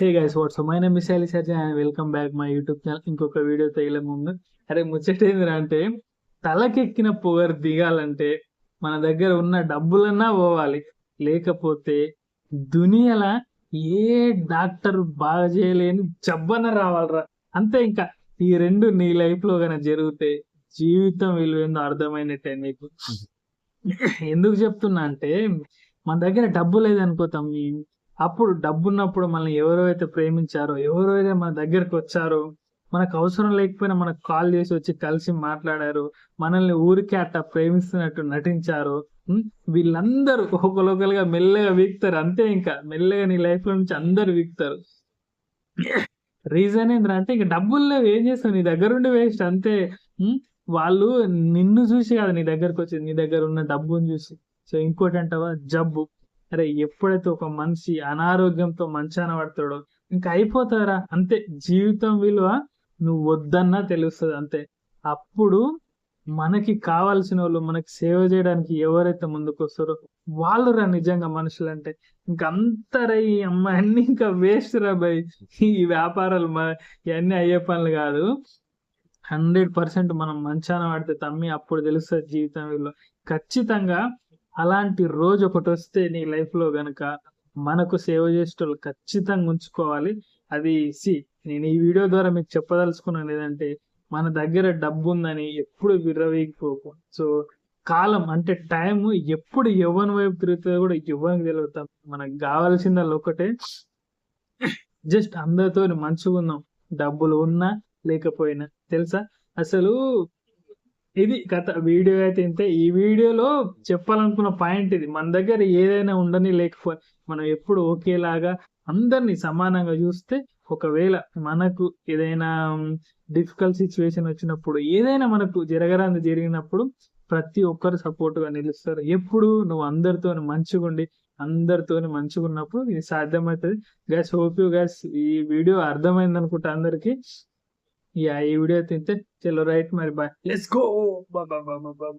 Hey guys WhatsApp my name is Ali surgeon and welcome back my YouTube channel. ఇంకొక video తగిలే ముందు అరే ముచ్చట ఏందిరా అంటే, తలకెక్కిన పొగరు దిగాలంటే మన దగ్గర ఉన్న డబ్బులన్నా పోవాలి. లేకపోతే దునియాల ఏ డాక్టర్ బాగా చేయలేని జబ్బన్న రావాలిరా. అంతే. ఇంకా ఈ రెండు నీ లైఫ్ లో గన జరిగితే జీవితం విలువేందో అర్థమైనట్టే నీకు. ఎందుకు చెప్తున్నా అంటే, మన దగ్గర డబ్బు లేదనుకోతాం. అప్పుడు డబ్బున్నప్పుడు మనల్ని ఎవరైతే ప్రేమించారో, ఎవరైతే మన దగ్గరికి వచ్చారో, మనకు అవసరం లేకపోయినా మనకు కాల్ చేసి వచ్చి కలిసి మాట్లాడారు, మనల్ని ఊరికే అట్లా ప్రేమిస్తున్నట్టు నటించారు. వీళ్ళందరూ ఒకరొకరుగా మెల్లగా వీక్తారు. అంతే. ఇంకా మెల్లగా నీ లైఫ్ లో నుంచి అందరు వీక్తారు. రీజన్ ఏంటంటే, ఇంక డబ్బులు లేవు, ఏం చేస్తావు, నీ దగ్గర ఉండి వేస్ట్ అంతే. వాళ్ళు నిన్ను చూసి కాదు నీ దగ్గరకు వచ్చేది, నీ దగ్గర ఉన్న డబ్బుని చూసి. సో ఇంకోటి అంటావా, జబ్బు. అరే ఎప్పుడైతే ఒక మనిషి అనారోగ్యంతో మంచాన పడతాడో ఇంకా అయిపోతారా. అంతే. జీవితం విలువ నువ్వు వద్దన్నా తెలుస్తుంది. అంతే. అప్పుడు మనకి కావాల్సిన వాళ్ళు, మనకి సేవ చేయడానికి ఎవరైతే ముందుకు వస్తారో వాళ్ళు రా నిజంగా మనుషులు అంటే. ఇంక అంతరా ఈ అమ్మాయి ఇంకా వేస్ట్ రా బై. ఈ వ్యాపారాలు ఇవన్నీ అయ్యే పనులు కాదు. 100% మనం మంచాన పడితే తమ్మి అప్పుడు తెలుస్తుంది జీవితం విలువ. ఖచ్చితంగా అలాంటి రోజు ఒకటి వస్తే నీ లైఫ్ లో గనక మనకు సేవ చేసేటోళ్ళు ఖచ్చితంగా ఉంచుకోవాలి. అది నేను ఈ వీడియో ద్వారా మీకు చెప్పదలుచుకున్నాను ఏదంటే, మన దగ్గర డబ్బు ఉందని ఎప్పుడు విర్రవీగిపోకు. సో కాలం అంటే టైం ఎప్పుడు ఎవరి వైపు తిరుగుతుందో కూడా ఎవరికి తెలియదు. మనకు కావాల్సిందల్లా ఒకటే, జస్ట్ అందరితో మంచిగా ఉందాం, డబ్బులు ఉన్నా లేకపోయినా. తెలుసా అసలు ఇది కథ. వీడియో అయితే ఇంతే. ఈ వీడియోలో చెప్పాలనుకున్న పాయింట్ ఇది. మన దగ్గర ఏదైనా ఉండని లేకపోయి మనం ఎప్పుడు ఒకేలాగా అందరినీ సమానంగా చూస్తే, ఒకవేళ మనకు ఏదైనా డిఫికల్ట్ సిచ్యువేషన్ వచ్చినప్పుడు, ఏదైనా మనకు జరగరాంది జరిగినప్పుడు ప్రతి ఒక్కరు సపోర్ట్ గా నిలుస్తారు. ఎప్పుడు నువ్వు అందరితోని మంచిగా ఉండి అందరితోని మంచిగా ఉన్నప్పుడు ఇది సాధ్యమవుతుంది. గైస్ హోప్ యూ గైస్ ఈ వీడియో అర్థమైంది అనుకుంటా అందరికి. ఈ వీడియో తింటే చలో రైట్ మరి bye, let's go. Bye bye bye bye.